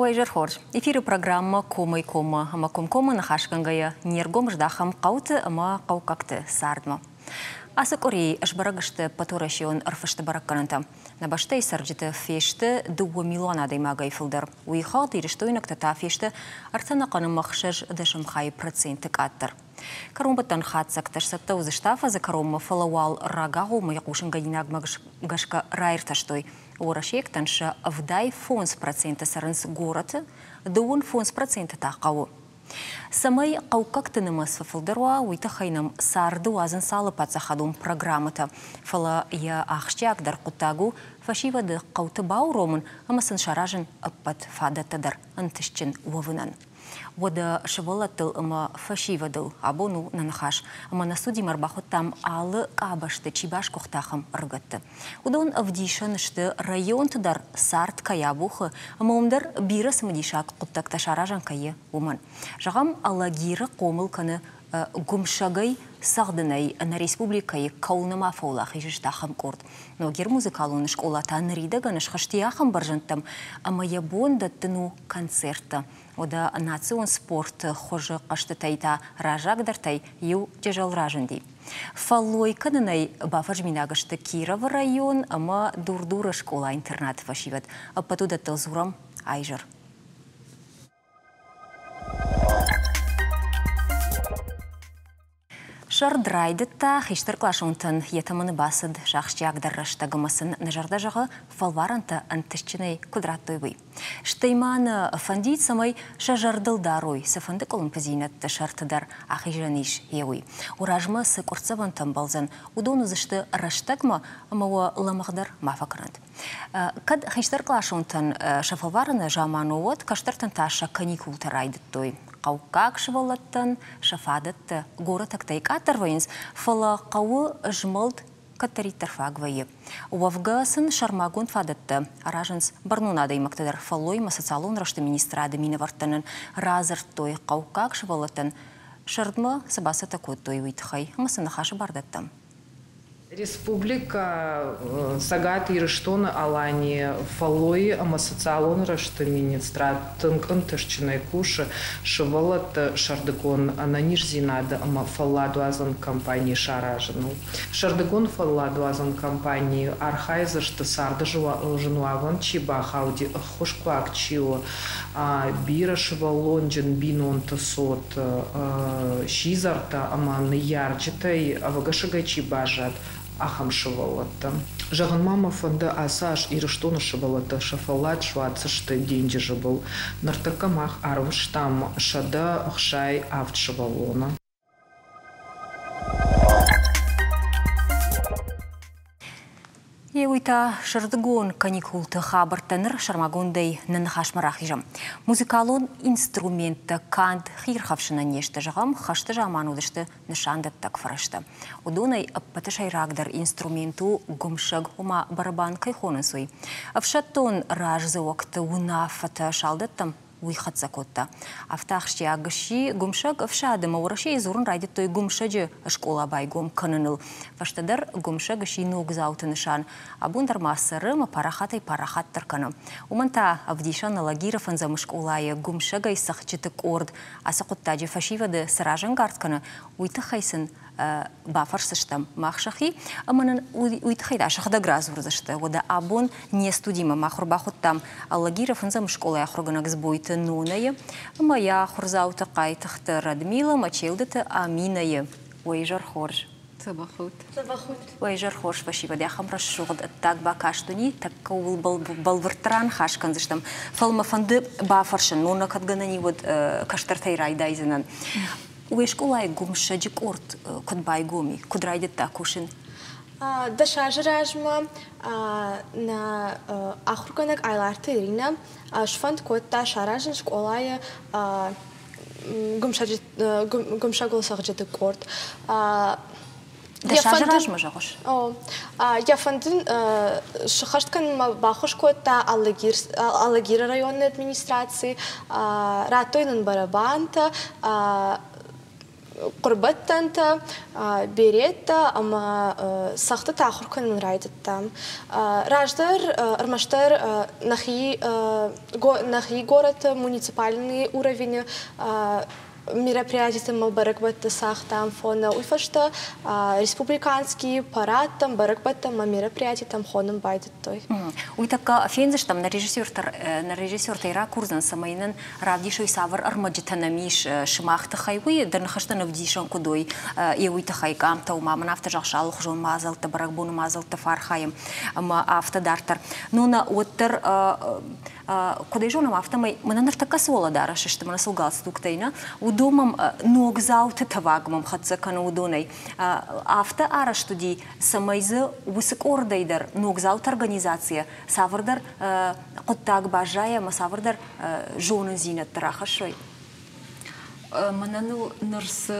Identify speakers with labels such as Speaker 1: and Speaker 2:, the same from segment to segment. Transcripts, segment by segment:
Speaker 1: Уайжар хорж. Эфирі программа «Комай-кома». Ама ком-кома нахашкангая нергом ждахам қауты, ама қаукакты сардма. Асық орей ашбарагышты паторашион арфышты бараккананта. Набаштай сарджыты фешті 2 миллиона даймагай фылдар. Уйхал тиріштойнак тата фешті артана қаным мақшаж дашымхай процентік аттыр. Карумбаттан хатсак ташсатта узыштафа за карумма фалауал рагагу маякушын гадинаг магашка райрташтой. Орашек танша вдай фонс процента сарынс гораты, дуын фонс процента тақауы. Самай қаукактынымыз фалдаруа уйтахайным сарды уазын салы пацахадум программата. Фала я ахшчак дар кутагу фашивады қауты бау ромын амасын шаражын аппат фадаттадар антышчын уавынан. Вода шывалатыл ама фашивадыл абону нанахаш, ама на суди марбахот там алы кабашты чибаш кухтахам ргатты. Удон авдишанышты район тыдар сарт каябухы, ама умдар бирас мдишак куттакта шаражан кае уман. Жағам алагиры комылканы гумшагай сагдынай на республикай каунама фаулах ижиштахам корд. Но гер музыкалуны школата нридагыныш хаштияхам баржантам, ама ябонда тыну концерта. Ода национ спорт хожы қаштытайта ражагдартай ю тяжал ражынди. Фалой кадынай бафажминагышты Киров район, ама дурдура школа-интернат фашиват. Апатуда тылзурам айжыр. Шардрайдытта хиштер клашунтын етамыны басыд жақшчак дарраштагымасын нажарда жағы фалваранта антышчынай квадраттой вы. Штайманы фандит самай шажардылдаруй, сафанды колымпазинатты шартыдар ахижаниш еуй. Уражма сы курцаван тамбалзан, удону зышты раштагма амауа ламағдар мафакрант. Кад хиштер клашунтын шафалвараны жамануот каштартын таша каникул тарайдыттой. Қаукак шывалаттан шафадатты горы тактайк атарвайынс фала қауы жмылд каттариттар фагвайы. Уавгасын шармагун фадатты аражынс барнунадай мақтадар фалой масацалун рашты министрады минавартанын разырттой қаукак шывалаттан шардма сабасы такоттой уйтхай масынахашы бардаттам.
Speaker 2: Республика Сагат и Рыштона Алани Фалой Амасоциалон Рашты министрат Антышчиной Куши Шевалат Шардыкон Ананиш Зинада Фалладу Азан компании Шаражину. Шардыкон Фалладу Азан компании Архайза Штасарда Женуаван Чиба Хауди Хушквак Чио Бира Шевалонджин Бинон Тасот Шизарта Аман Ярджитай Авагашага Чибажат Ахам шывалатта. Жағын мама фонда асаш ирыштоны шывалатта шафалат швацышты деньги жыбыл. Нартакамах арвыштам шада ахшай авт шывалона.
Speaker 1: Еуита шардыгон каникулты хабартаныр шармагондай нанахашмарах ижам. Музыкалон инструментта кант хирхавшына нешті жағам хашты жаман удышты нышандаттак фарашты. Удонай патышайрагдар инструменту гумшаг ума барабан кайхонысуй. Авшаттон ражзы вақты унафата шалдаттам уйхатса котта. Автахши агыши гумшаг авшады маураши изурын райдеттой гумшаджы школа байгом каныныл. Фаштадар гумшаг аши ногзауты нышан. Абундар массарым парахатай парахаттар каным. Уманта авдишан алагиров анзам школая гумшага исахчытык орд. Асақоттаджы фашивады сыражан гартканы уйтахайсын бафарсыштам махшахи, аманан уйтхайда шахда гразурзышты. Ода абон не студима махурбахуттам аллагиров анзам школа яхурганагз бойты нуная, моя хурзаута кайтахты Радмила мачелдыты Аминая. Уайжар хорж.
Speaker 3: Сабахут.
Speaker 1: Уайжар хорж фашива дяхам расшугд так бакаштуни, так каул балвартран хашканзыштам. Фалмафанды бафаршын, нуна кадганани вот каштартай райдайзынан. Уешкулай гумшаджик орт кодбай гуми, кудрайдетта кушин.
Speaker 3: Да шажражма на ахурганак айларты ирина шфанд котта шаражын школая гумшагул сахджеты корт.
Speaker 1: Да шажражма жағыш?
Speaker 3: Я фандын шахашткан бахуш котта Алагир районной администрации, ратойнын барабанта, قربتنتا بيريتا أما سخت تأخر كن من رايد التام راجدر رمشتر نخي город муниципальный уровень мероприятий там баракбат сах там фона уйфашта республиканский парад там баракбат там мероприятий там хоном байдет той.
Speaker 1: Уйтака фензеш там на режиссер тайра курзан самайнен равдишой савар армаджитанамиш шмахта хайвы дернахашта навдишан кудой и уйтахайкам та умама нафта жахшал хужон мазал та баракбун мазал та фархаем ама автодартер. Но на оттер куда же нам автомай мы на така свола дара что мы насолгал стуктейна удомам ногзаут тавагмам хацакана удонай авто араштуди самайзы высокордайдар ногзаут организация савардар коттаг бажая масавардар жонын зинат тарахашой
Speaker 4: манану нырс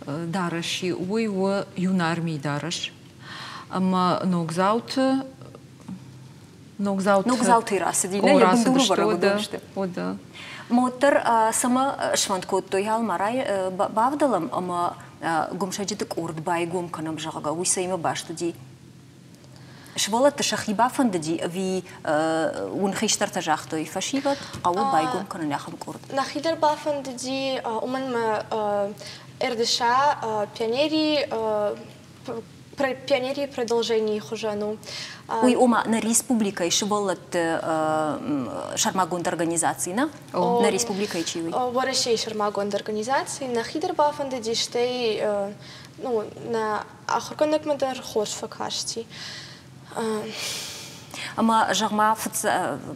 Speaker 4: дараши уйва юнарми дараш ама ногзаут
Speaker 1: Ногзаути рассадили, я буду говорить. Мотор сама шванткот той алмарай бавдалам, ама гумшаджитик урд бай гум канам жага, уйса има баштуди. Швалат шахиба фандади ви унхиштар тажахтой фашиват, ауд бай гум канам яхам курд.
Speaker 3: Нахидер ба фандади уман эрдеша пионерии продолжения хужану.
Speaker 1: Уй ома на республика еще волат шармагонд организации на республика и чивы.
Speaker 3: Ворашей шармагонд организации на хидербафанде диштей ну на ахурканек мадар хош факашти.
Speaker 1: Ама жагма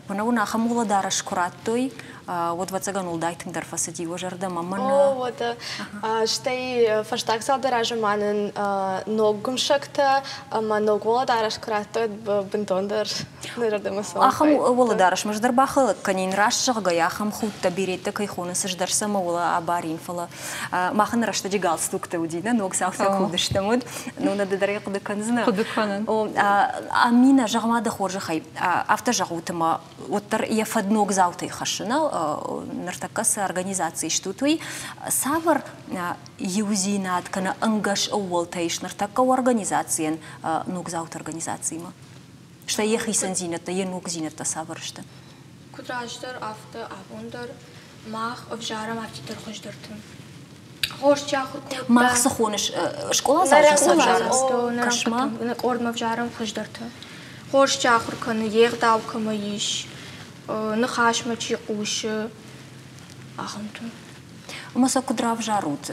Speaker 1: панауна хамула дараш кураттой вот вацаганул дайтинг дар фасади вожарда мамана.
Speaker 3: Вот штей фаштак залдараж манен ногум шакта ама ногвола дараш кураттой бентондар нердемасон.
Speaker 1: Ахам вола дараш маждар бахал канин раш жага яхам хутта биретта кайхона саждар самаула абарин фала махан рашта жигал стукта удина ног сафта кудыштамуд ну надо дарек деканзна.
Speaker 4: Кудыканан.
Speaker 1: Амина жагма да хоржа хай авто жагутама оттар я фадног заутай хашина нартакаса организации штутуй савар юзинат кана ангаш оволтайш нартака организациен ногзаут организацияма что ехи санзината е ногзината саваршта
Speaker 5: кудраждар авто авондар мах обжарам автитер хождартын хош чахур
Speaker 1: мах сахонеш школа завжди
Speaker 5: кашма ордма обжарам хождартын хош чахур кана егдав кама иш нахашма чиқуши аханту
Speaker 1: маса кудрав жарут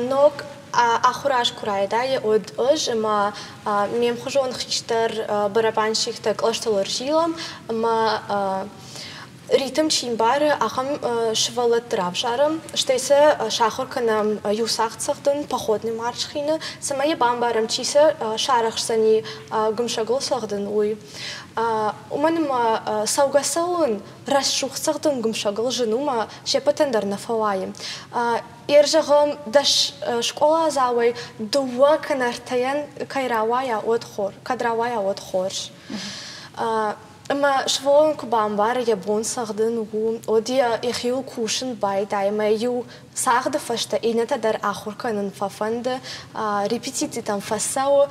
Speaker 3: ног ахураш курайда я од ож ма мем хожон хиштер барабанщик оштолор жилам ма ритм чимбары ахам швалат травжарам штейсе шахор канам юсахцахтын походный маршхина самая бамбарам чисе шарахсани гумшагол сахдын уй уманима саугасаун расшухцахтын гумшагол женума шепатендар на фаваим Иржагам даш школа завой дуа канартаян кайравая от хор кадравая от хорш Ама шволен кубамбар я бон сагден гу одия ихил кушен бай дайма ю сагда фашта инета дар ахурканын фафанда репетиции там фасау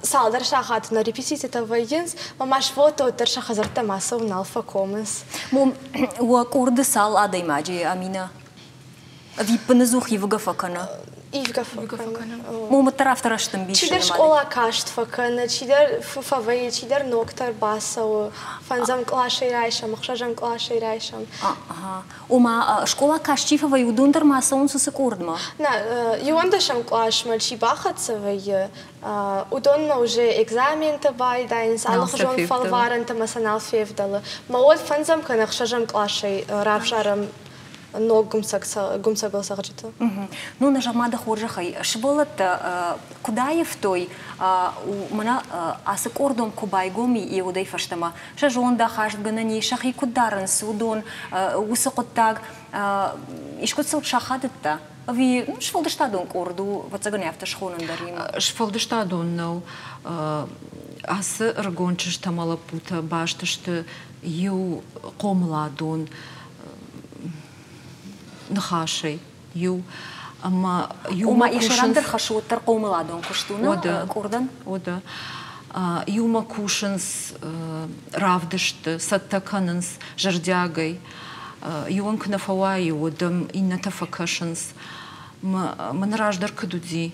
Speaker 3: салдар шахат на репетиции там вайенс мама швото тер шахазарта масов налфа комес
Speaker 1: мом у акорды сал адаймаджи амина випназух евга факана
Speaker 3: Ивга факана.
Speaker 1: Мама тарафтараштым биш.
Speaker 3: Чидер школа кашт факана, чидер фавей, чидер ноктар басау, фанзам клашей райшам, махшажам клашей райшам.
Speaker 1: Ага. Ума школа кашти фавей удундар масаун сусекурдма.
Speaker 3: На, юандашам клашма чибахатсавей. Удонма уже экзамен табай дайнс, алхажон фалварен тамасанал февдала. Маот фанзам канахшажам клашей равшарам. Но гумсагал сагджита.
Speaker 1: Ну на жамада хоржахай шволат кудаев той у мана асык ордом кубайгоми и удай фаштама шажонда хашганани шахи кударан судон усыкоттаг ишкутсыл шахадытта ви шволдаштадон орду вацагане автошхонун дарим
Speaker 4: шволдаштадон но асы ргончыш тамалапута баштышты ю комладон نخاشي يو أما
Speaker 1: وما يشرندر خشوتر قوم لادون كشتونا كوردن
Speaker 4: ودا يوما كوشنس رافدشت ستكننس جردياغي يوان كنفواي ودم إن تفكشنس من راجدر كدودي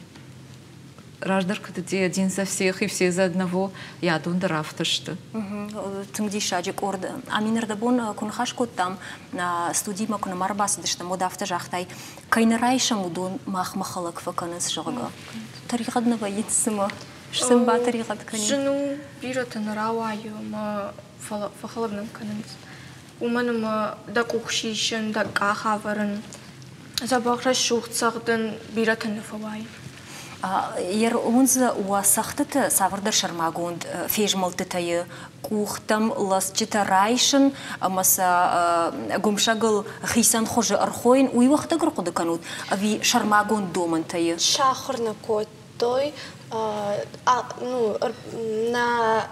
Speaker 4: راجدر كدودي один за всех и все за одного я дон драфташты
Speaker 1: تمدي شاجك أورد أمين ردبون كون خاش كتام студии ما كنا مرباس دشت مدافع جاختاي كاين رايشة مدون ماخ خلق فكنس شغله طريقة نبيت سما شسم با طريقة كني
Speaker 5: شنو بيرة نراوايو ما فخلبنا كنس ومن ما دقوخشيشن دقاخافرن زباخرش شوخت ساقدن بيرة نفواي
Speaker 1: ير أونز وسختة سافردر شرماغوند فيج ملتتاي كوختم لسجت رايشن مسا قمشغل خيسان خوج أرخوين وي وقت قرقود كانود أبي شرماغوند دومن تاي
Speaker 3: شاخر نكوت توي на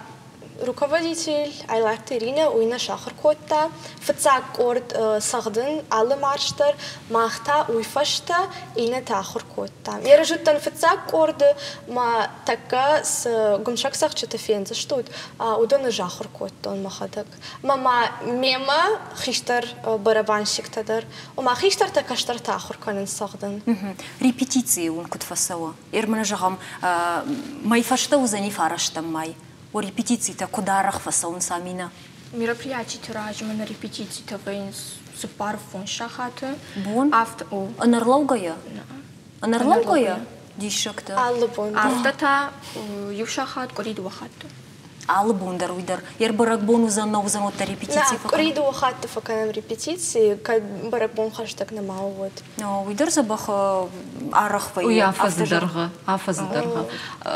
Speaker 3: руководитель Айлакты Ирина уйна шахар котта, фацак орд сагдын аллы марштар, махта уйфашта ина тахар котта. Я жуттан фацак орд ма така с гумшак сахчата фенза штут, удона жахар котта он махадак. Мама мема хиштар барабанщик тадар, ума хиштар такаштар тахар канен сагдын.
Speaker 1: Репетиции он кут фасава. Ирмана жагам майфашта узани фараштам май. وريبيتيتي куда рахфасаун самина.
Speaker 5: Мероприятие тиражма на репетиции тавейн с парфон шахаты.
Speaker 1: Бон?
Speaker 5: Авто.
Speaker 1: Анарлаугая? Анарлаугая? Дишакта.
Speaker 3: Аллыбон.
Speaker 5: Автота юшахат кориду вахату.
Speaker 1: Аллыбондар уйдар. Ер баракбон узанна узанотта репетиции.
Speaker 3: Кориду вахату факанам репетиции, как баракбон хаштаг на маувод.
Speaker 1: Уйдар забах арахвай.
Speaker 4: Уя фаздарга, афаздарга.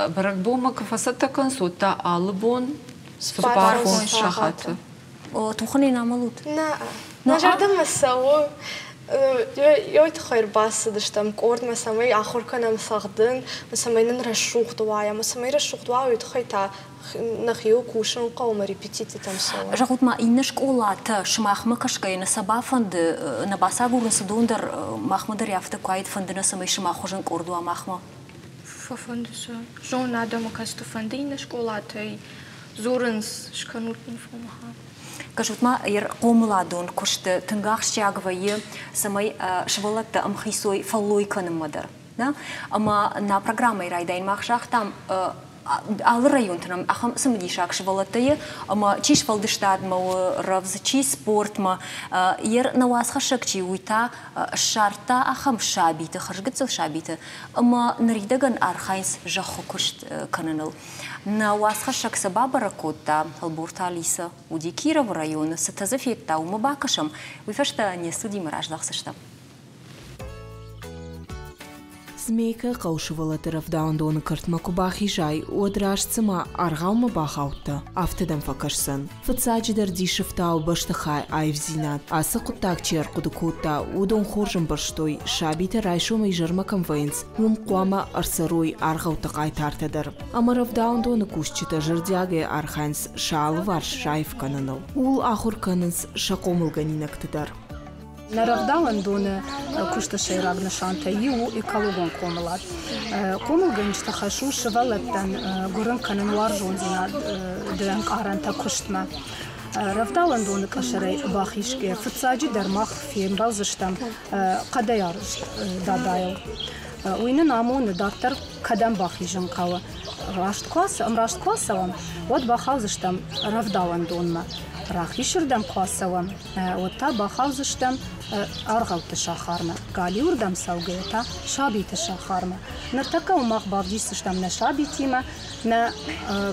Speaker 4: Баракбома кафасата консута аллыбон с парфон шахаты.
Speaker 1: Тухани намалут.
Speaker 3: На жардам масау. يوت خير باس دشتم كورد مسامي آخر کنم ساخدن مسامي نرشوخ دوايا مسامي رشوخ دوايا يتخيتا نخيو كوشن قوم ريبيتيتي تمسوا
Speaker 1: جاكوت ما إنش كولاتا شماخ مكشكاي نسبا فند نباسا غورن سدوندر ماخمدر يافتا كوايد فند نسامي شماخوجن كوردوا ماخما
Speaker 5: ففندس جون نادا مكاستو فند إنش كولاتا زورنس شكنوت نفهمها
Speaker 1: Кажут ма ер комладон кошты тынгах щагвае самой швалатта амхисой фаллой канымадар, да? Ама на программе райдайн махшах там аллы районтанам ахам самдишак швалаттае, ама чиш фалдыштад ма равз чи спорт ма ер навасхашак чи уйта шарта ахам шабиты хажгыцыл шабиты, ама наридаган архайнс жаху кошт кананал. На уасхашак сабаба ракота албурта Алиса уди Киров район сатазафекта умабакашам уйфашта не судим раждахсышта.
Speaker 6: Змейка қаушывала тарафдаундоны кыртма кубахи жай уадрашцыма арғаума бахаутта автыдан факашсын. Фыцаджидар дишыфтау баштахай айвзинат. Асы құттак чер құдыкутта удон хоржын баштой шабита райшома и жырма конвейнс мум қуама арсаруй арғаута қайтартадыр. Амарафдаундоны кушчита жырдяге архайнс шалы варш жайф кананыл. Ул ахур канынс шақомылганинактыдар.
Speaker 7: Наравдалан доны кушта шейраг нашанта ю и калугон комалат. Комалган штахашу шевалаттан гуран канан варжонзина дренк аранта куштма. Равдалан доны кашарай бахишке фыцаджи дармах фем балзыштам кадаяр дадайл. Уйны намуны доктор кадам бахижан кава. Рашт классавам вот бахалзыштам равдалан донма. Рахишырдам классавам вот та бахалзыштам арғауты шахарма. Галиурдам саугайта шабиты шахарма. На така умах бавдисыштам на шабитима на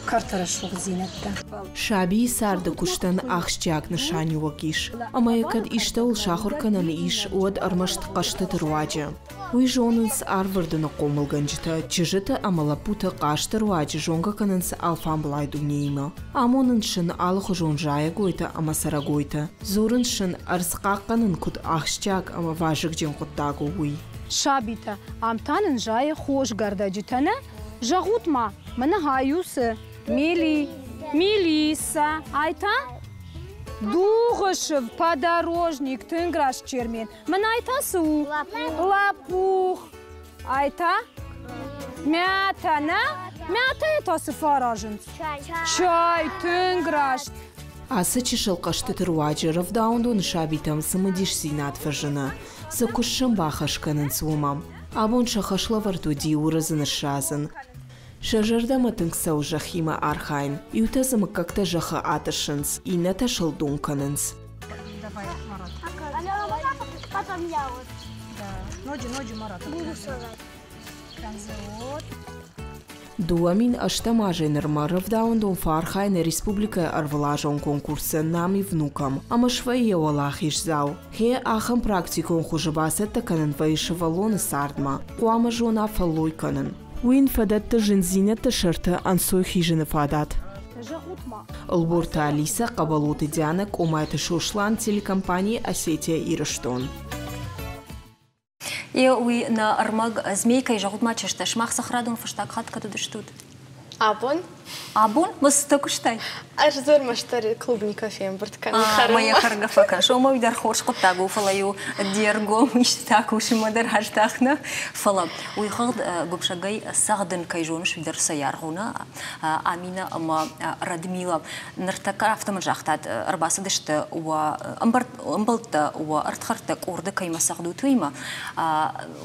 Speaker 7: картарашух зинетта.
Speaker 6: Шаби сарды куштан ахшчак на шани вакиш. Амаякад иштаул шахурканан иш од армашт қашты тырваджа. Уй жонынс арвардына комылганжыта, чыжыты амалапута қашты руаджы жонга канынс алфам блайду нейма. Амонын шын алығы жон жая гойта ама сара гойта. Зорын шын арсқақ қанын куд ахшчак ама важык жен құттагу уй.
Speaker 7: Шабита амтанын жая хош гардаджытана жағутма мына хаюсы мели мелиса айта Дугышев, подорожник, тынграш чермен. Мен айтасу? Лапух. Айта? Мята, на? Мята айтасы фаражынс. Чай, тынграш.
Speaker 6: Асы чешылқашты тұруаджы равдаунду нышабитам сымыдиш зинат фажына. Сакушшым бахашканын суымам. Абон шахашла варту диуразын шазын. Шажарда матыңсау жахима архайм. Ютазымы как-то жаха атышынс. И наташыл дунканынс. Дуамин аштамажен равдаунду фархайна республика арвалажон конкурса нами внукам. Амашвае олахиш зау. Хе ахам практикон хужабасет таканын вайшавалон сардма. Куамажона фалойканын. Уин фадатта жинзинетта шарта ансой хижины фадат. Алборта Алиса кабалоты дянак омайты шошлан телекомпании Осетия Ираштон.
Speaker 1: И уи на армаг змейка и жагутма чешта шмах сахрадун фаштак хат кату дыштут.
Speaker 3: Абон?
Speaker 1: Абон? Мыстаку штай?
Speaker 3: Аж зор маштари клубника фем бұрткан.
Speaker 1: Моя харга фака. Шома уйдар хорш қоттагу фалаю дерго миштаку шимадар хаштахна. Фала. Уйхад губшагай сагдын кайжоныш уйдар саяргуна. Амина ама Радмила. Нартака автомажахтат арбасы дышты уа амбалта уа артхартак орды кайма сагду туйма.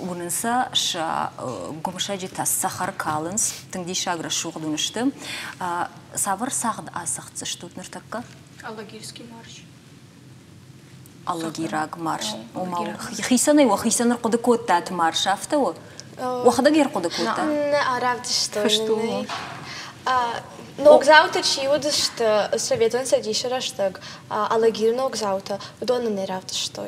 Speaker 1: Гунынса ша гумшаджита сахар калынс. Тыңди шагра шуғду нышты. Савар сағд асықцы штут ныртакка?
Speaker 5: Аллагирский марш.
Speaker 1: Аллагираг марш. Хисаны ва хисаныр қуды көттәт марш афты о? Уақыда гер қуды көттәт?
Speaker 3: Не аравды что. Но гзаута чиуды что советуен садишера штаг аллагирно гзаута удонны не равды что.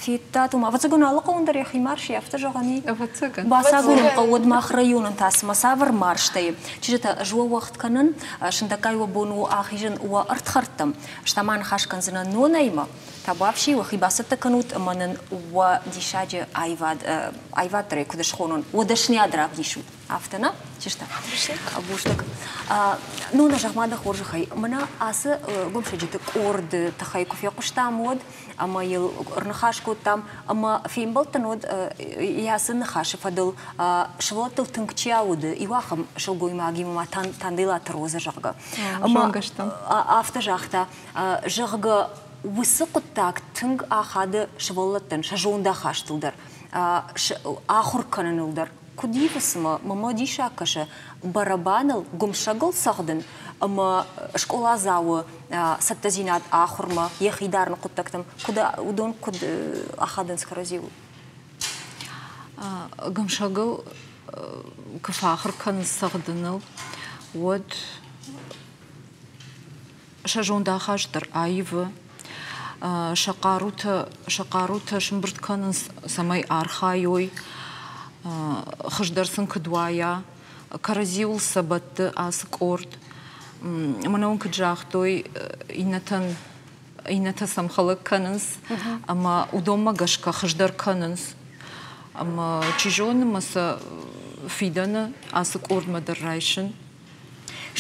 Speaker 1: Фита тума. Вацагун аллаqa ондар яхи марш яфты жағани?
Speaker 4: Вацагун.
Speaker 1: Басагун қауыд мах районын тасыма савар марштай. Чижета жуа уақыт канын шындакай ва бону ахижын уа артхарттам. Штаман хашкан зына нонайма. Табавши ва хибасыты канут манын уа дишаджы айватры кудышхонун. Удашни адраб дишут. Афтана? Чишта? Буштак. Ну, на жахмада хоржихай. Мана асы гумшаджиты корды тахай кофе куштам од, ама ел рнахашку там, ама феймбалтан од ясы нахаши фадыл швалатыл тыңкчия оды, ивахам шылгой магимама тандыла троза жахга.
Speaker 4: Жоңгаштам.
Speaker 1: Афта жахта жахга высықыттак тыңг ахады швалаттан, шажонда хаштылдар, ахур кананылдар. Кудивысыма, мама дишакаша барабаныл гумшагыл сағдын, ама школа зауы саттазинат ахурма, ехидарны құттактым, куда удон куд ахадын скаразиву?
Speaker 4: Гумшагыл кафахыр кан сағдыныл, вот шажонда хаштыр айвы, шақарута шымбырт канын самай архайой, хождарсын кыдуая, каразиул сабатты асык орд. Манаун кыджахтой ината самхалык канынс, ама удома гашка хождар канынс. Ама чижоны маса фиданы асык орд мадар райшын.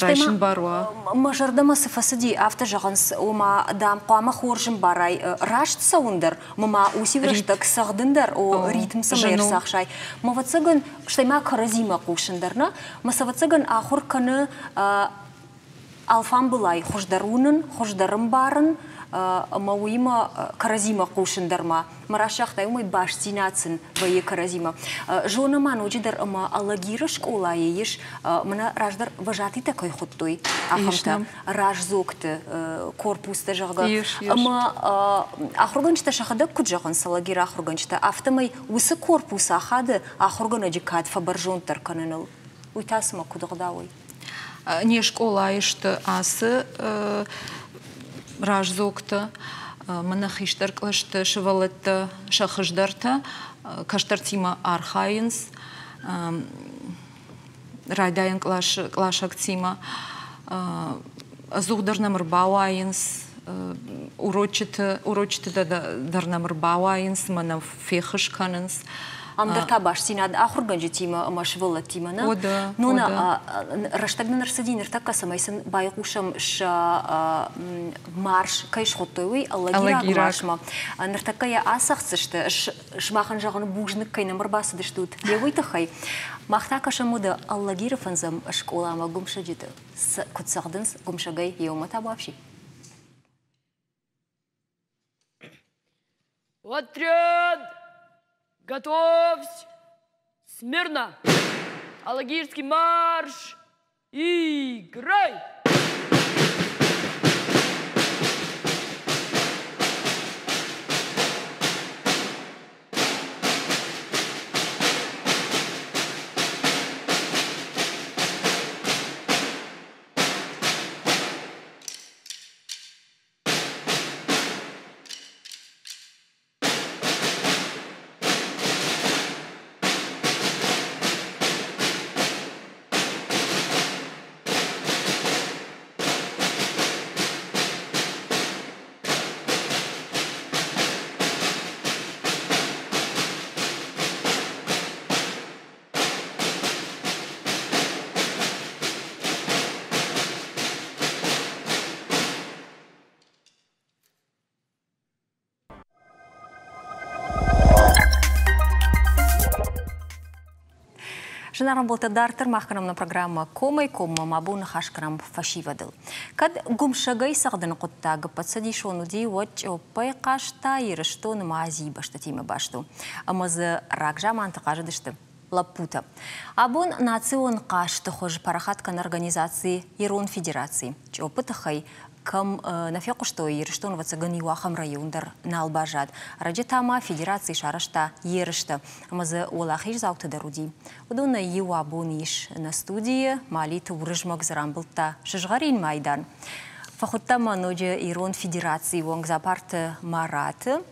Speaker 4: Райшын баруа.
Speaker 1: Мажардама сыфасыди авто жағынс, ома дам қуама хоржын барай рашт сауындар, мама усиврыштак сағдындар, о ритм самайыр сақшай. Мавацыгын, штайма каразима қушындарна, масавацыгын ахур каны алфан былай, хождарунын, хождарым барын, мауима каразима қушындарма. Марашақтай умай баш зинацын бае каразима. Жона ман уджидар ама аллагирыш колайы еш, мына раждар важаты такой хуттой. Ахамта раж зокты корпусты жағға. Ама ахурганчта шахада куджағын салагир ахурганчта. Автомай усы корпус ахады ахургана джикад фабаржонтар каныныл. Уйтасыма кудығдауй.
Speaker 4: Не школайышты асы раж зокты. Мана хиштар клашты шывалетті шахыждарты, каштартима архайынс, райдайын клашактима, зуғдарнамыр бауайынс, урочыты дарнамыр бауайынс, мана фехыш канынс,
Speaker 1: Амдар табаш синад ахур ганжи тима амашвала тимана.
Speaker 4: Ода.
Speaker 1: Нуна раштагдан арсадин иртака самайсан байгушам ша марш кайш хотойуй аллагира машма. Нартака я асахцышты шмахан жагын бужнык кайнамыр басыдыштут. Девой тахай. Махтака шамуда аллагира фанзам школама гумшаджиты. Кутсахдынс гумшагай еума табавши.
Speaker 8: Отряд! Готовься! Смирно! Алагирский марш! Играй!
Speaker 1: Женарам болта дартер махканам на программа «Комай кома» мабуна хашканам фашивадыл. Кад гумшагай сагдана коттага подсадишону ди вот опай кашта ирыштон мази башта тима башту. Амазы ракжа мантыкажыдышты. Лапута. Абон национ кашты хож парахаткан организации Ирон Федерации. Чопытахай кам нафяку что ирыштон вацагани вахам райондар налбажад. Раджетама Федерации шарашта ерышта. Амазы олахиш зауты даруди. Удуна ю абониш на студии малит урыжмак зарамбылта шыжгарин майдан. Фахуттама ноджа Ирон Федерации вонгзапарты мараты.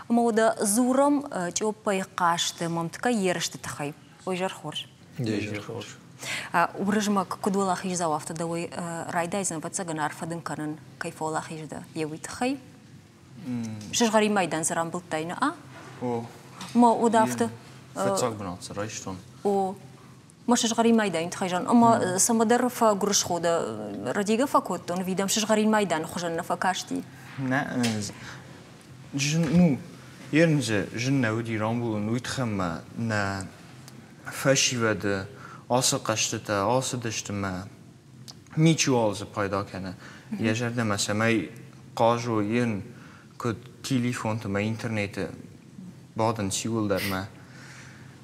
Speaker 1: Мода зурам чопай кашты мамтка ерышты тахай. Ой жархорж.
Speaker 9: Дей жархорж.
Speaker 1: Урыжмак кудуалах изау автодавой райдайзен вацаган арфадын канан кайфолах изда евит хай. Шыжгари майдан зарамбылтайна, а?
Speaker 9: О.
Speaker 1: Ма удафты.
Speaker 9: Фацаг бнаться райштон.
Speaker 1: О. Ма шыжгари майдан тхайжан. Ама самадар фа гурышхода радига факот он видам шыжгари майдан хожан на факашти.
Speaker 9: Не, ну, ернзе жинна уди рамбулун уйтхама на фашивада آسا قشته آسا داشتم میچو آز پیدا کنه یه جرده مثلا قاجو ین که تلفن تو ما اینترنت بعدن سیول در ما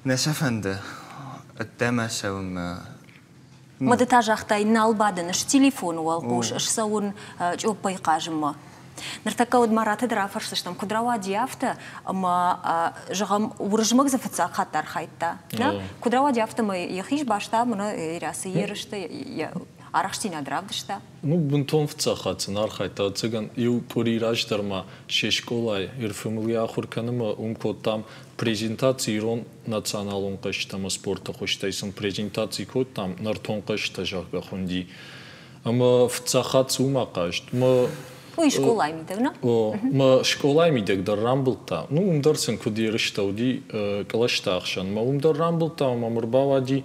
Speaker 9: نسافنده الدم سوم
Speaker 1: ما دتاجختای نال بعدن اش تلفن والقوش اش سون جو بيقاجم نرتكود مرات درافرش تشتم كدروا ديافتا اما جغم ورجمك زفتسا خطر خايتا نا كدروا ديافتا ما يخيش باشتا منا راسي يرشتا арахштина дравдышта.
Speaker 10: Ну, бунтон вцахац, нархайта, цыган, ю пурираж дарма, шешколай, ирфамилия хурканыма, там презентации рон националон каштама спорта хоштайсан презентации код там нартон кашта жага хунди. Ама вцахац ума кашт, ма
Speaker 1: Ой, школай мидег, на?
Speaker 10: О, ма школай мидег дар рамблта. Ну, умдарсен кудирышта уди калаштахшан, ма умдар рамблта, ма мурбавади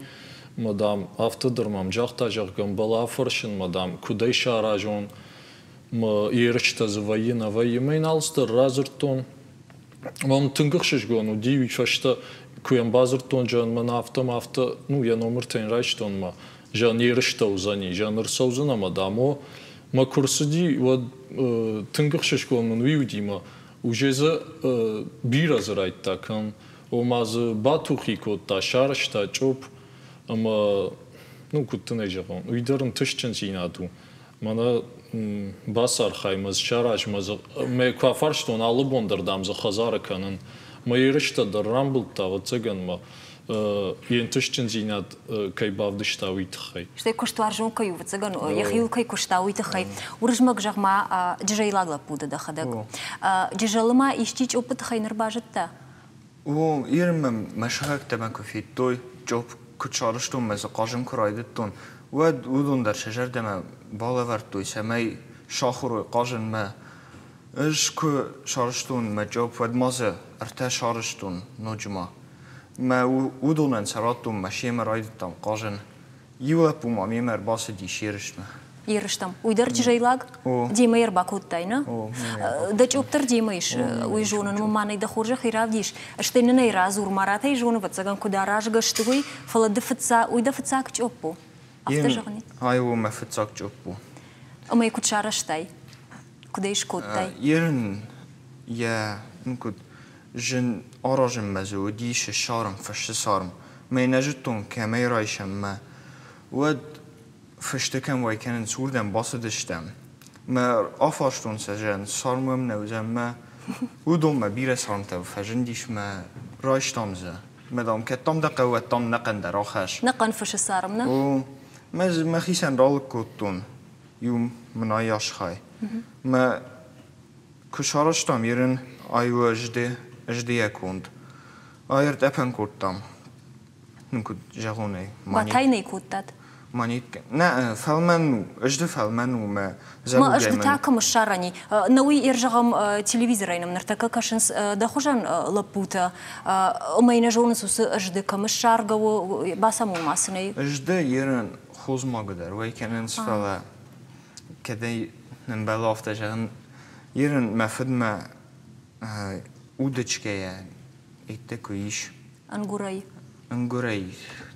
Speaker 10: мадам автодырмам жахта жахгам бала фаршин мадам кудай шаражон ма ирчта звайна ваймен алстер разертон мам тынгыхшыгон уди фашта куям базертон жан ман авто ну я номер тен райштон ма жан ирчта узани жанр соузна мадамо ма курсуди вот тынгыхшыгон ман виуди ма уже за бира зарайта кан о маз батухи кота шарашта чоп Ама, ну, куда не жахон. Уйдерн тышчен зинату. Мана басар хаймаз шараж маз. Ме кафарштон алыбондердам за хазара канан. Ма ирышта дар рамблта вот цыган ма. Ен тышчен зинат кай бавдышта уйтхай.
Speaker 1: Что коштуар жон каю вот цыган. Яхил кай кошта уйтхай. Уржмак жахма джейлагла пуда да хадак. Джейалма ищич опыт хай нербажетта.
Speaker 9: О, ирм машхак тамаку фит той job كتشارشتون مثل قاجم كرايدتون ودون در شجر دم بالا ورد سمای شاخور قاجن ما اش که شارشتون مجاب ود مازه ارتا شارشتون نجما ما ودونن سراتم ماشي رايدتم قاجن يولا بوما ميمر باس دي شيرشنا
Speaker 1: يرشتم ويدرج جيلاق ديما يربا كوتاينا دج اوبتر ديما يش ويجونن مماني دخورجه خيراديش اشتيننا يرازور ماراتا يجون بتسغان كداراج غشتوي فلدفتسا ويدفتسا كچوبو افتجغني
Speaker 9: هايو ما فتساك چوبو
Speaker 1: اما يكوت شارشتاي كديش كوتاي
Speaker 9: يرن يا نكود جن اراجم مزوديش الشارم فش صارم ما ينجتون كما رايشم ما ود فشتكم ويكن سوردن باصدشتم ما افاشتون سجن صارمم نوزم ما ودوم ما بير صارمته فجنديش ما رايشتامزه مدام كتام دقه وتام نقن در آخرش
Speaker 1: نقن فش صارمنا
Speaker 9: و ما خيسن رال كوتون يوم مناياش خاي ما كشارشتام يرن ايو اجدي كوند ايرت ابن كوتام نكود جاغوني
Speaker 1: باتايني كوتات
Speaker 9: مانيت نا فالمانو اجد فالمانو ما
Speaker 1: ما اجد تاكم الشارني نوي يرجعهم تلفزيون نرتكا كاشنس دخوجان لبوتا ما ينجونس وس اجد كم الشارغا باسمو ماسني
Speaker 9: اجد يرن خوز ما قدر وي كاننس فلا كذا نبلاف تجان يرن ما فدما удочкая итекуиш ангурай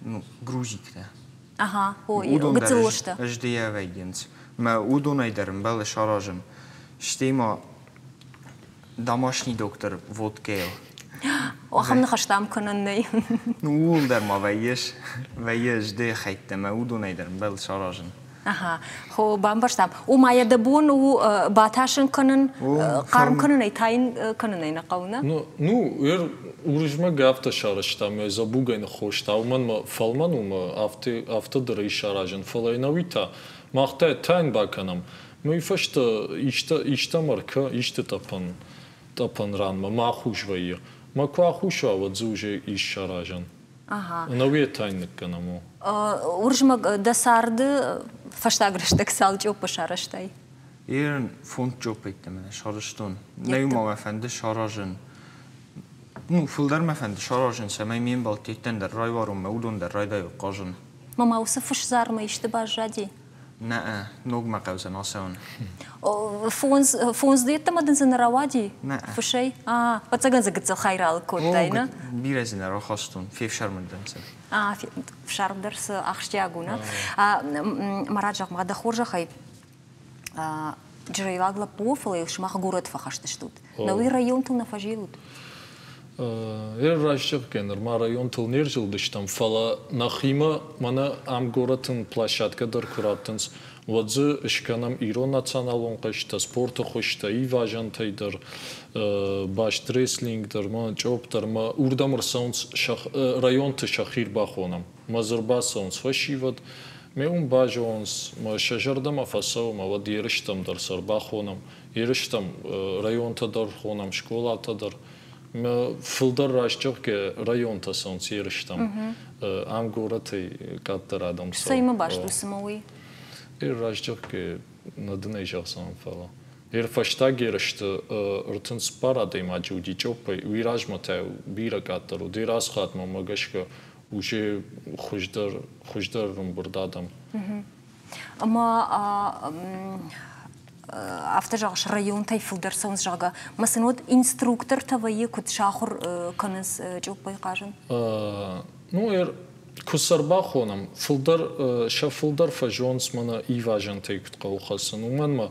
Speaker 9: ну грузикта
Speaker 1: ага ой гцелошта
Speaker 9: ждия вайденс ма удонайдерм бал шаражен штема домашний доктор водкел
Speaker 1: وخمنا خشتام كنني
Speaker 9: نقول در ما ويش ده خيتة ما udonayder بل شاراجن
Speaker 1: اها هو بامبرشتام وما يدبون وباتاشن كنن قارم كنن ايتاين كنن ينقونا
Speaker 10: ну урижма гафта шарашта забугайна хошта уман фалман автодыр ишаражен фалайнавита махта тайн баканам мифашта иштамарка иштетапан ранма махушвайя маквахуша вадзуже ишаражен
Speaker 1: ага
Speaker 10: наве тайн канаму
Speaker 1: урижма дасарды فاشتاگرشتك سالج او بشارشتای
Speaker 9: ایران فونت جو پیتم شارشتون نیوم مفند شاراجن نو فولدر مفند شاراجن سمای مين بالتیتن در رای وارم مودون در رای دایو قاجن
Speaker 1: ما وصفش زار ما اشتباه جدي
Speaker 9: نه نوگ ما قوزن آسان
Speaker 1: فونز دیت ما دنزن روادی
Speaker 9: نه
Speaker 1: فشی بتسجن زگت خیرال کوداینا
Speaker 9: بیرزن را خواستون فیف شرم دنسن
Speaker 1: في شرم درس أخشياقونا مراجع ما دخورجا خي جريلاق لبوفل يشمخ جورت فخشتشتود نوي ريون تلنا فجيلود
Speaker 10: راجع كنر ما ريون تل نيرجل دشتم فلا نخيمة منا ام جورتن площадка در كراتنس وذ اشكانم إيران ناتسانالون قشتا سبورت خوشتا إيواجان تايدر باش تريسلينج در ما جوب در ما أوردم رسونس ريون تشخير باخونم مزربا سونس فشيود ميون باجونس ما شجردم فاسو ما ود يرشتم در سر باخونم يرشتم ريون تدر خونم شكولا تدر ما فلدر راشتوك ريون تسونس يرشتم ام جورتي كاتر آدم سو
Speaker 1: سيما باش دوسموي
Speaker 10: راجعك ندني جالسان فلا فاشتاق يرشت ارتنس بارا ما جودي جوبي ويراج متى بيرا قاتر وديراس خاتم ما قشك وشي خوشدر بردادم
Speaker 1: اما افتجاش ريون تاي فلدر سونس جاغا مثلا ود انستروكتور تاوي كنت شاخر كنس جوبي قاجن
Speaker 10: ну كسر باخونم فلدر شفلدر فجونس منا إيواجن تيكت قوخسن ومن ما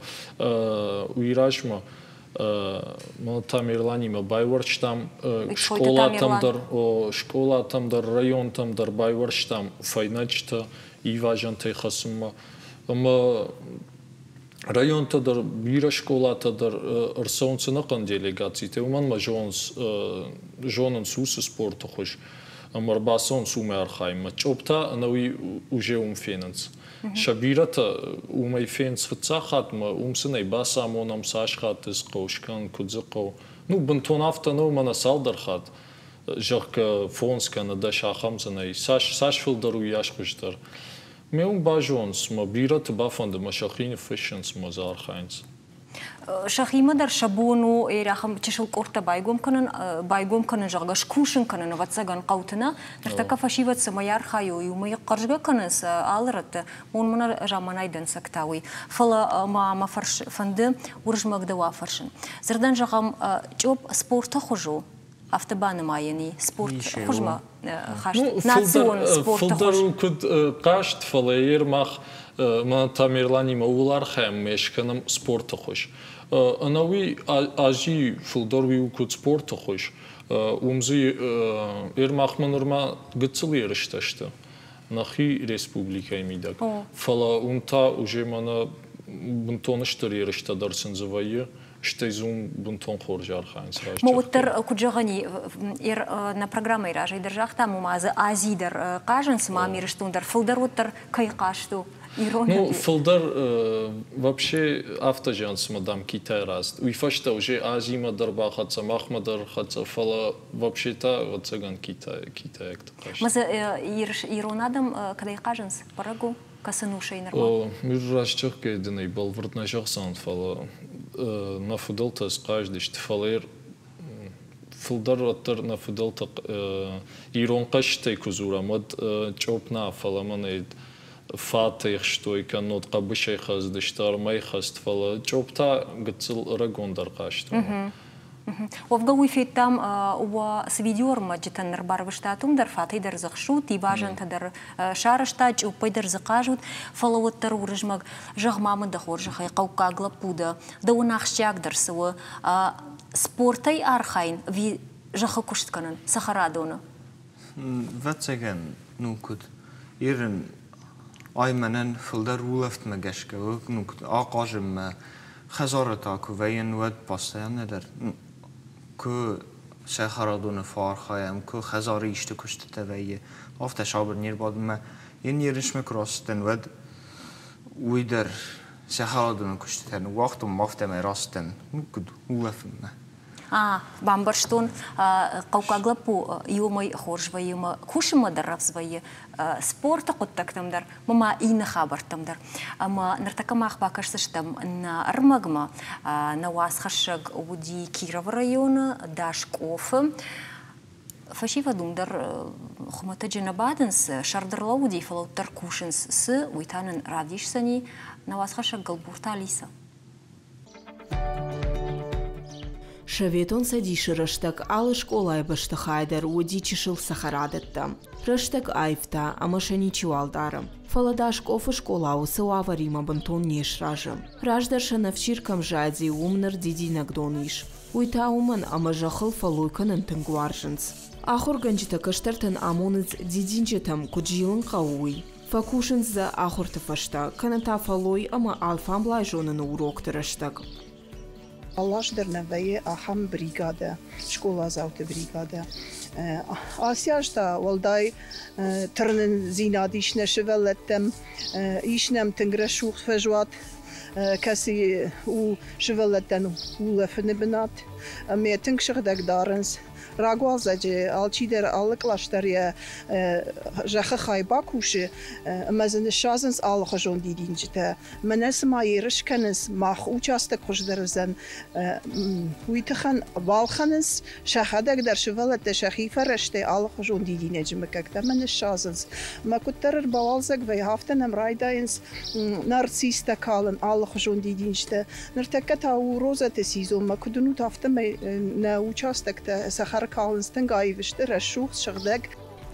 Speaker 10: ويراج ما تاميرلاني ما بايورشتام شكولا تام در ريون تام در بايورشتام فايناجتا إيواجن تيخسم ما ريون تدر بيرا شكولا تدر ارسونس نقن делегации ومن ما جونن سوس سبورت خوش مرباسون سومي أرخايم متشوبتا نوي وجيوم فيننس شبيرة ومي فينس فتساخات ما سنة باسا مونام ساشخات تسقوش كان كتزقو نو بنتون أفتا نو منا سالدر خات جاك فونس كان داشا خمسة ساش فلدر وياش خشدر ميون باجونس ما بيرة بافند مشاخين فيشنس مزار خاينس
Speaker 1: شخيمة در شابونو إيراخم تشل قرطة بايقوم كنن جاغش كوشن كنن واتساقن قوتنا نرتكا فشيوة سميار خايو يومي قرجة كنس آلرت مون منا جامانا يدن سكتاوي فلا ما فرش فند ورجمك دوا فرشن زردن جاغم جوب سبورت خجو أفتبان ما يعني سبورت خجمة خاشت ناتسون سبورت خج
Speaker 10: فلدر كد قاشت فلاير ماخ ما تاميرلاني ما أولار خام مشكنم سبورت خوش أنا وي أجي فلدر وي وكد سبورت خوش ومزي إرماخ منرما قتلي رشتشته نخي ريسبوبليكا يميدك فلا أنتا وجي مانا بنتونشتري رشته درسن زوايه штайзум бунтон хоржар ханс раш.
Speaker 1: Моуттер куджагани на программа иражай держах там умаза азидер кажен смамир штундер филдеруттер кайқашту ирония.
Speaker 10: Ну филдер вообще автожанс мадам китай раст. Уйфашта уже азима дарбахатса махмадар хатса фала вообще-то вот цаган китай кто каш.
Speaker 1: Маза иронадам кадай каженс парагу касанушей нормал.
Speaker 10: Миррашчах гейденей балвртна жахсан фала на фуделта скаждеш тфалер филдер оттер на фуделта ирон каштай кузура мод чопна фаламанед фатих что и канот кабышай хаздештар май хаст фала чопта гцил рагондар кашту
Speaker 1: وفقوي في التام وسفيديور ما جتن نربار بشتاتهم در فاتي در زخشوت تيباجن تدر شارشتاج وبيدر زقاجوت فلوت تر ورجمج جغ مامن دخور جخي قوقا غلبودا دو ناخشاك در سوا سبورتي أرخين في جخ كشت كنن سخرادونا
Speaker 9: واتساقن نوكد إيرن أيمنن فلدر ولفت مجشكا نوكد آقاجم خزارتا كوين ود باستيان در كو سخرادون فارخايم كو خزاري اشتو كشت تبعيه افتا شابر نير بعد ما ينيرش مكراستن ود ويدر سخرادون كشت تن وقت مافتا مراستن كد ولفنا
Speaker 1: بامبرشتون قوقا غلبو يومي خورج ويوم كوش مدرب زوي سبورت قدتك تمدر مما إين خبر تمدر أما نرتكا ما أخباكش تشتم أن أرمجما نواس خشق ودي كيرا ريون داش كوف فشيفا دومدر خمتا جنبادنس شردر لودي فلو تركوشنس س ويتانن راديش سني نواس خشق قلبورتا ليسا
Speaker 6: Шаветон садиши рыштак алы школай башты хайдар уди чишил сахарадетта. Рыштак айфта, амашани чуалдарым. Фаладаш кофы школа усы аварима бантон неш ражым. Раждарша навчиркам жади умнар дидинак дониш. Уйта уман амажахыл фалуйканын тынгуаржынс. Ахур ганжита кыштартын амоныз дидинчетам куджилын қауй. Факушынс за ахур тыфашта, каната фалуй ама алфамблай жонын урок тырыштак.
Speaker 11: Алаш дерневeye aham brigade, школа завте brigade. Asyaşta valday tırnın zinadişne şivellettem, işnem tingre şuh fejvat, kasi u şivelletten ulefini binat, me ting şıgdak darens. راگوال زجی آلچی در آلکلاشتریه جخ خایبا کوشه مزن شازنس آل خجون دیدین جته منس ما یرش کنس ما خوچاست خوش درزن ویتخن بالخنس شهادک در شولت شخی فرشته آل خجون دیدین جمککت منس شازنس ما کتر بالزگ و هفتن امرایداینس نارسیست کالن آل خجون دیدین جته نرتکت او روزه تسیزو ما کدنو تافتم نوچاستک سخر Kalınstın gayviştir, reşuh şıgdak.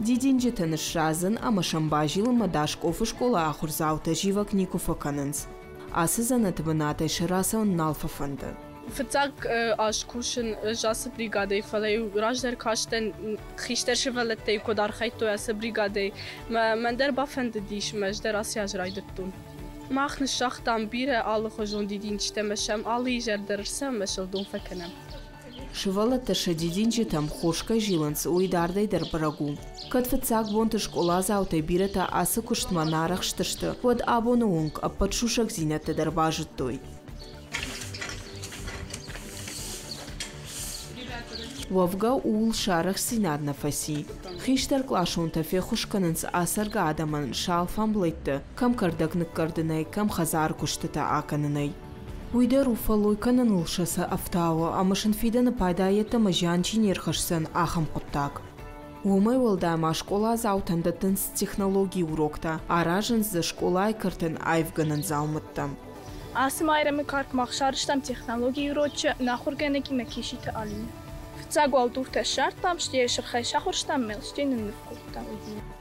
Speaker 6: Didince tanışrazın ama şambajil madashkofu şkola ahur zavta jivak nikufa kanıns. Ası zanatı banata şırasa on nalfa fındı.
Speaker 12: Fıtsak aşkuşun jası brigadey falay rajder kaçten xişter şivalette kodar xayto yasa brigadey mender bafend diş mejder asyaj raydıttun. Machn şaxtan bire alı xojon didin çtemeşem alı jerdersem meşildun fekenem.
Speaker 6: Шывалата шадидинче там хошка жиланс уйдардай дар барагу. Кад фацак бонта школа заутай бирата асы куштма нарах штышты. Под абонуунг аппатшушак зинаты дар бажыт той. Вовга уул шарах синад нафаси. Хиштар клашунта фехушканынс асарга адаман шалфам блетты. Кам кардагнык кардынай, кам хазар куштыта аканынай. Уйда руфалуй кананылшасы автауы, амышын фиданы пайдайетті мажан чинерхашсын ахым құттак. Умай олдама школа заутанда тынс технологии урокта, аражын за школай кыртын айвганын залмыттам.
Speaker 12: Асым айрамы карк махшарыштам технологии урочы нахурганеки накишиты алин. Цагуал дурта шартам, штие шырхай шахурштам мелштейнын нывкуттам.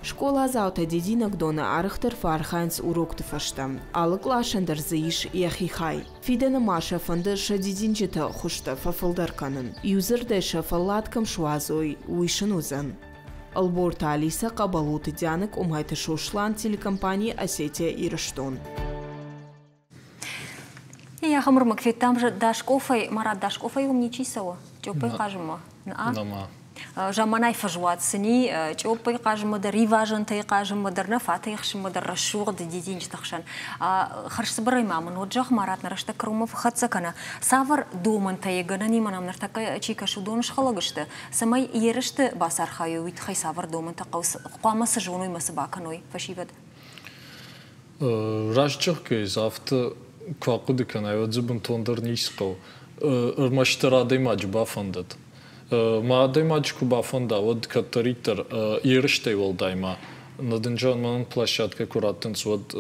Speaker 6: Школа заута дединок дона арыхтыр фархайнс урокты фаштам. Алык лашандыр зыиш яхихай. Фидана маша фандырша дединчеті хушта фафылдар канын. Юзырдайша фаллаткам шуазой уишын узан. Алборта Алиса кабалуты дянок умайты шушлан телекомпании Осетия и Рыштон.
Speaker 1: Я хамур макфеттам же Дашковой, Марат Дашковой умничисова. Чопай кажемо.
Speaker 10: Нама.
Speaker 1: Жаманай фажуат сыни, чопай кажемо да риважан тай кажемо да нафата ихшемо да рашур да дединч тахшан. Харш брай мамын оджах Марат нарашта крумов хатсакана. Савар думан тай ганани манам нартака чика шудоныш халагышты. Самай ерышты басар хаю вит хай савар думан тaqaus qamасы жоной масыбаканой фашивад.
Speaker 10: Рашчах кез авто Квакуды канайот зубын тондыр нисқау. Ирмаштырадай мач бафандат. Маадай мач ку бафанда, вот катаритер ерыштай волдайма. Надынжан манын площадка кураттынс, вот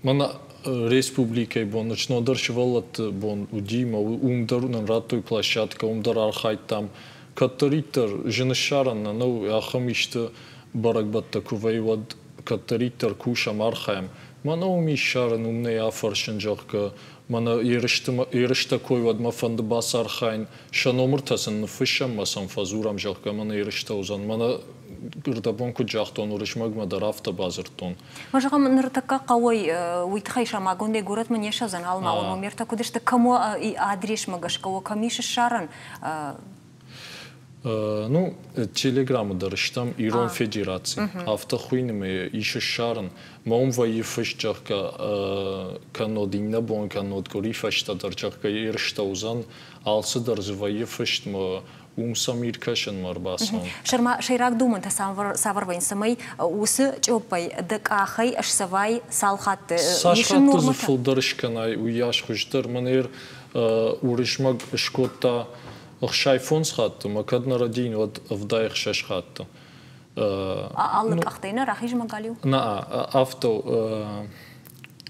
Speaker 10: мана республикай бон, ночнодыршы волат бон удима, умдарунан ратуй площадка, умдар архайтам. Катаритер жынышаранна, ну, ахамишты баракбатта кувай, вот катаритер кушам архаем. Мана умишаран умней афаршын жаққа, мана ерішті койвад мафанды басар қайын, шан омыртасын нұфышам масан фазурам жаққа, мана ерішті озан, мана гырдабонку жақтон урышмагмадар автобазыртон.
Speaker 1: Мажағам нұртаққа қауай уйтқай шамагонде көрет мне шазан алма, он умерта кудышты кому адреш магашқа, камиші шаран?
Speaker 10: Ну, телеграммы дарыштам Ирон Федерации. Автохуйными иши шаран. Маум ваифыш жаққа канодинна бон канод горифашта дар жаққа ерішта узан. Алсы дарзы ваифышт ма умсам иркашын марбасан.
Speaker 1: Шарма шайрак думанта саварвайн самай усы чопай дакахай ашсавай салхатты.
Speaker 10: Сашхатты зыфыл дарышканай уяш хуждар. Манер урышмаг шкотта Шайфон схатты, макадна радин вот вдаих шашхатты.
Speaker 1: Аллык ахтайна рахиж магалю?
Speaker 10: На авто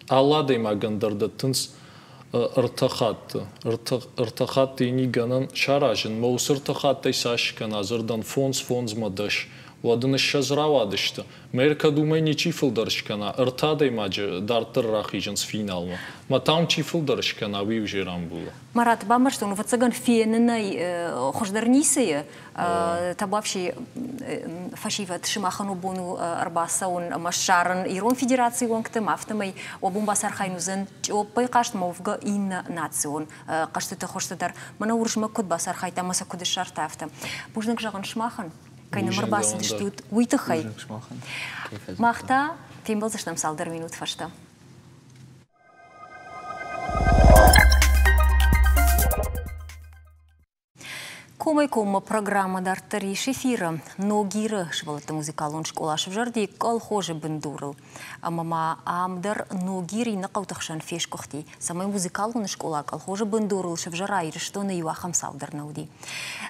Speaker 10: алладай магандарды тынс ыртахатты. Ыртахатты ини ганан шаражын. Маус ыртахаттай сашкан азырдан фонс мадаш. Вадыны шазравадышты. Мерка думай не чифылдарышкана. Ыртадай маджы дартыр рахижын с финалма. Ма там чифылдарышкана вивжиран было.
Speaker 1: Марат, бамаштон, вот цаган фиенной хождарнисые, табавший фашиват шимахану бону арбаса он машаран Ирон Федерации он ктем автомай обумба сархайнузен опай кашт мовга инна национ кашты хоштадар мана уршма код басар хайта маса код шарта авто. Бужнак жаган шмахан. Кайна марбасы дыштут уйтахай. Махта тембал заштам салдар минут фашта. Комай-кома программа дартари шефира, но гира швалата музыкалон школа швжарди колхоже бендурл. А мама амдар но гири на каутахшан феш кохти. Самай музыкалон школа колхоже бендурл швжара и что на юахам салдар науди.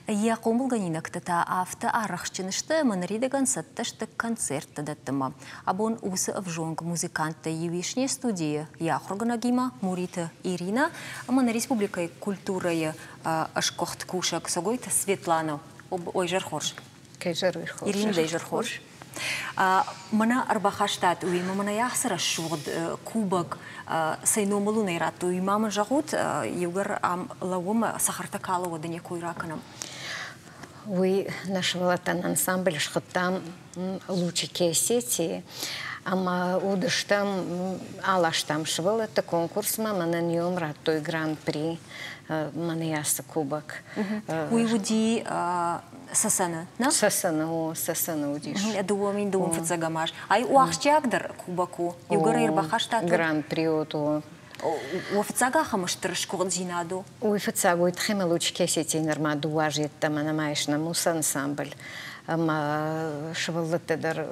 Speaker 1: Я комбулганина ктата авто арахчинышты манридаган сатташты концерт даттама. Абон усы авжонг музыканта ювишне студия. Я хурганагима Мурита Ирина, а мана республикой культурой ашкохт кушак согой Светлана, ой жархорш. Ирина дай жархорш. Мана арбахаштат уйма мана яхсара шуд кубак сайномалу найрату уйма ман жагут югар лавома сахартакала водане койраканам.
Speaker 13: Уй наш валатан ансамбль шхаттам лучики Осетии. Ама удыштам алаштам швалата конкурс мама на нем рату гран-при манаяса кубак.
Speaker 1: Уйвуди сасана, на?
Speaker 13: Сасана удиш.
Speaker 1: Я думаю, фацагамаш. Ай уахчагдер кубаку. Югар ирбахаштат.
Speaker 13: Гран-при оту
Speaker 1: وفتساقا خمشترش كورد زينادو
Speaker 13: وفتساقو يتخيم لوش كيسيتي نرما دواجي تمانا مايشنا موسى انسامبل اما شغلت تدر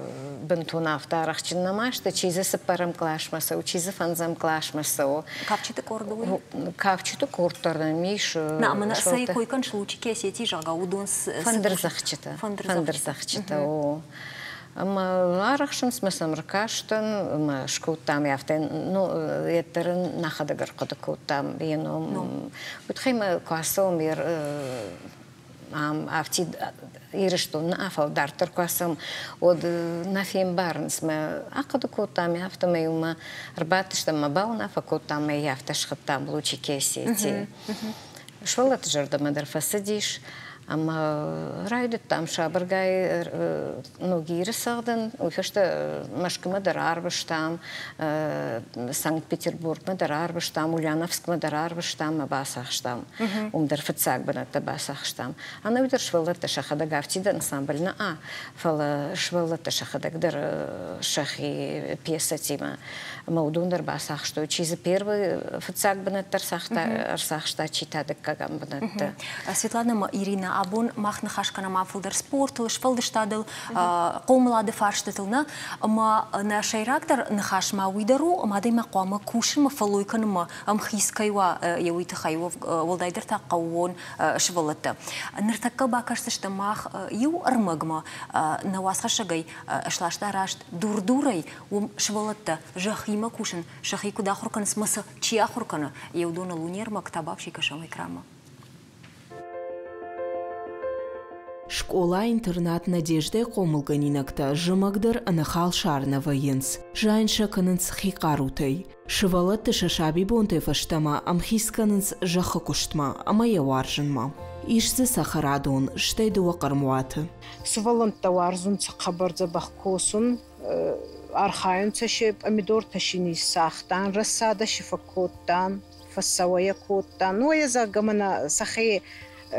Speaker 13: بنتونا في تاريخنا ماش تشيزه سبرم كلاش مسو تشيزه فنزم كلاش مسو
Speaker 1: كافشي تكوردو
Speaker 13: كافشي تكورتر ميش
Speaker 1: نعم انا ساي كوي كانش لوش كيسيتي جاغاو دونس
Speaker 13: فندر زخشتا اما رخشنس مثلا ركاشتن ما شكوت تام يافتن نو يترن ناخد قرقد كوتام بينو بتخيم كواسوم ير عم افتي يرشتون افو دارتر كواسوم ود نافين بارنس ما اقد كوتام يافتم يوم رباتش تما باونا فكوتام يافتش خطام لوچي كيسيتي شولا تجرد مدر فسديش اما رايد تام شابرغاي نوغير ساغدن وفشت مشكمه درار بشتام سانكت بيتربورغ مدرار بشتام وليانوفسك مدرار بشتام باساخشتام ومدر فتساق بنت باساخشتام انا بدر شولا تشخد غافتي د انسامبلنا فلا شولا تشخد در شخي بيساتيما مودون در باساخشتو чизи первый فتساق بنت ترساختا ارساخشتا чита деккагам بنت
Speaker 1: Светлана Ирина Абун махна хашкана мафулдер спорту, швалдештадел, قوملاد фарштетелна, ама на шайрактер нахаш ма уидару, ама дейма قوама кушин ма фалойкан ма амхискайва явит хайва волдайдер та قوون швалата. Нертакка бакашта мах ю армагма на васхашагай шлашта рашт дурдурай ум швалата жахима кушин шахику дахуркан смаса чиахуркана евдона лунер мактабав шикашамай крама.
Speaker 6: Школа-интернат Надежды Комылганинакта жымагдыр анахал шарна военс. Жайнша канынс хикарутай. Шывалатты шашаби бонтай фаштама амхисканынс жахы куштма, амая варжынма. Ишзы сахарадон, штайды вақармуаты.
Speaker 11: Сывалантта варзун цақабарза бақкосун, архайын цаши помидор ташини сахтан, рассада шифакоттан, фассавая коттан. Ну, я загамана сахи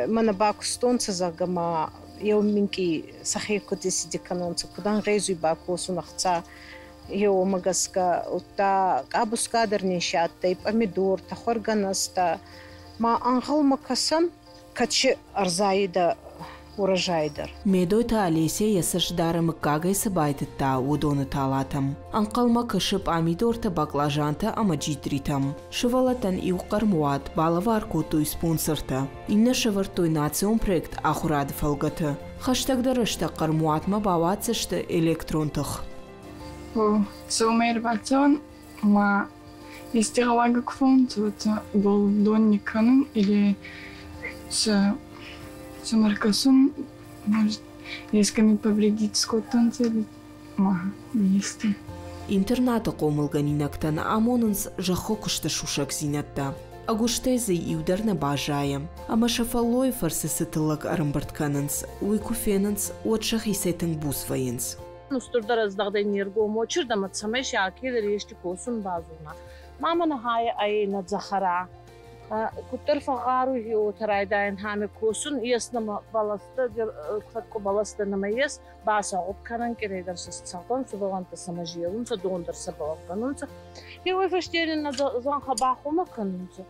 Speaker 11: мана бакустонца загама يومينكي صحيح كنت سيدي كانون كدان غيزو باكوسو نختا يو مغاسكا وتا ابوس قادر نشات تاي помидор تا خورغانستا ما انغل مكسن كاتش ارزايدا урожайдар.
Speaker 6: Медойта Олеся ясаждара мыккагай сабайтытта удоны талатам. Анқалма кышып амидорта баклажанта амаджидритам. Шывалатан иуқар муат балавар котуй спонсорта. Инна шывыртой национ проект ахурады фалгаты. Хаштагдарышта қармуатма бавацышты электронтых.
Speaker 14: Сумейрбацион ма истигалага кфон цута бол донниканын или Самаркасун может несколько повредить скоттан цели. Есть.
Speaker 6: Интерната Комылганинактан амонынс жахокушта шушак зинатта. Агуштезы и ударна бажаем. Ама шафалой фарсысытылык арымбыртканынс, уйкуфенынс, отшах исетің бусвайынс.
Speaker 15: Устурдар аздагдай нерго мочыр да матсамеш якелер ешти косун базуна. Мама нахая ай надзахара. Кутер фагару хио тарайдайн хаме косун яснама баласта кватко баласта намайес баса откаран керейдар састан суванта самажиелун са дондар сабалканун са хио фаштерин на зан хабахума канун са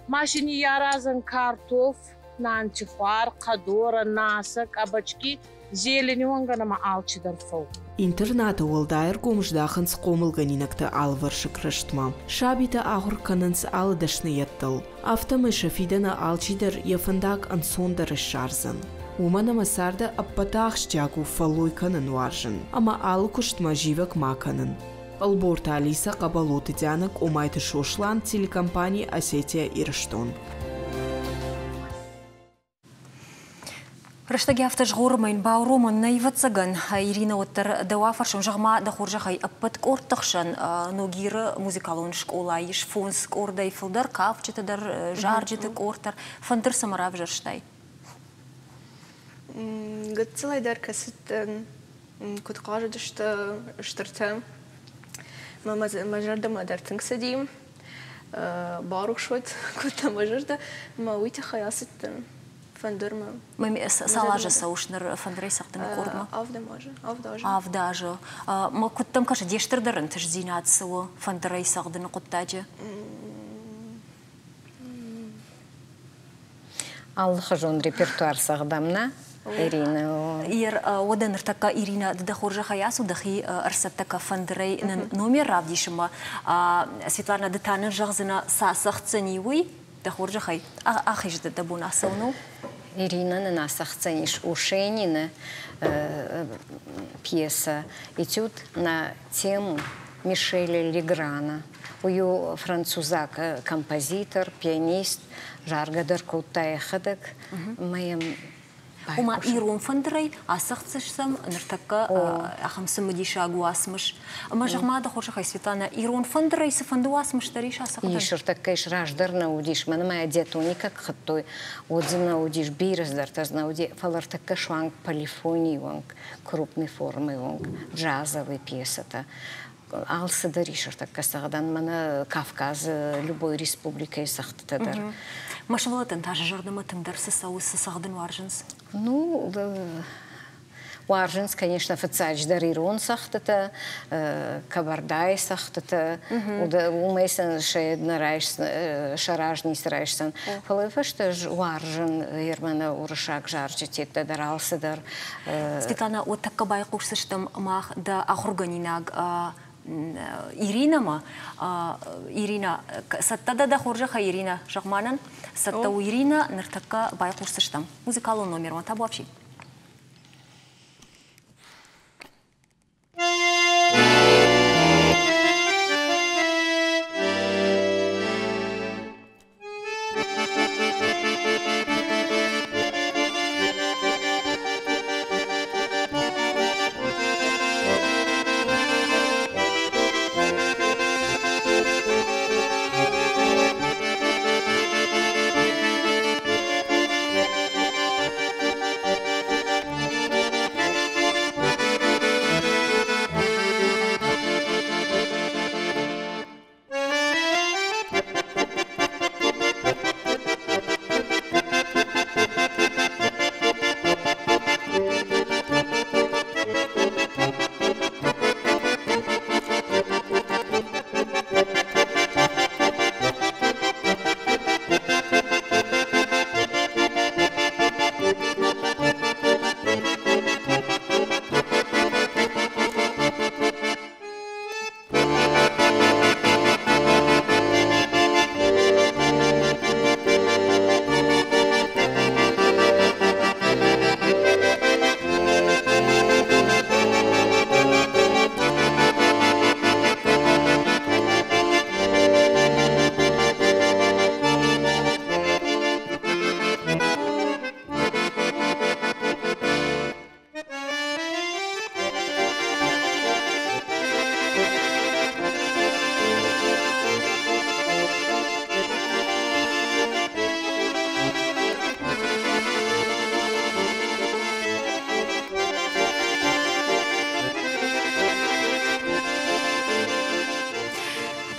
Speaker 15: машини яразан картоф нанчифар кадора наса кабачки зелени ванганама алчидар фол
Speaker 6: Интерната уалдайр гомждахынс Комылганинакта алваршы крыштма. Шабита ахурканынс алыдашны яттыл. Автомы шафидана алчидар яфандак ансондар шарзан. Умана масарда аппатах шчагу фалойканын варжын. Ама алы куштма живак маканын. Алборта Алиса кабалоты дянак умайты шошлан телекомпании Осетия Ирштон.
Speaker 1: Рыштаги автаж ғорымайн бауромын наиватсаган Ирина оттар дауафаршын жағма да хоржақай аппатк ортықшын ногиры музыкалон школайыш фонск ордай фылдар кавчетадар жаржетік ортар фандыр самарав жарштай.
Speaker 3: Гыцылайдар кәсіт күтқажы дұшты ұштырты мажарды мадартың сәдейм баруқ шуат күтті мажарды ма өйте қаясыттың Фандырма.
Speaker 1: Мами салажа саушнер фандрей сақтың корма.
Speaker 3: Авдажа.
Speaker 1: Ма куттам каша дештірдірін тіж зинат сылы фандрей сақтың құттаджы?
Speaker 13: Аллах жон репертуар сағдамна. Ирина.
Speaker 1: Одан ыртака Ирина да хоржа хаясу дахи арсаттака фандрей номер равдишима Светлана дытанын жағзына сасақцыниуи да хоржа хай. Ахиш да буна сауну.
Speaker 13: Ирина на сахцениш Ушенина пьеса этюд на тему Мишеля Леграна. Ую французак композитор, пианист, жаргадыр куттай хадак. Моим
Speaker 1: Ума ирон фандрей асахцышсам ныртака ахамсым диша гуасмыш. Мажахма да хоржа хай Светлана ирон фандрей сафандуасмыш тариша асахдан.
Speaker 13: Ишер такайш раждарна удиш, мана моя детуника кхаттой, отзывна удиш бирездар, тазна уди фалартака шванг полифонии вонг, крупной формы вонг, джазовые пьесы-то. Алсы даришер такка сагдан мана Кавказ любой республикой сахтадар.
Speaker 1: Машавалатан тажа жардама тымдарсы саусы сагдан варжынс?
Speaker 13: Ну, варжынс, конечно, фацач дарирон сахтата, кабардай сахтата, умейсан шеедна райшсан, шаражнис райшсан. Фалыфашта варжын ермана урышак жарчатетта даралсыдар.
Speaker 1: Светлана, от такка байқушсыштым мах да ахурганинаг Ирина Ирина саттада да хоржаха Ирина Шахманан сатта у Ирина ныртакка байқурсыштым. Музыкалы номер он табу вообще.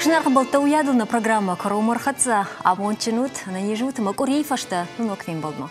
Speaker 1: Шнархан болта уядылна программа Караумар хатса, а мончинут на нежут макурей фашта, ну нокнем болма.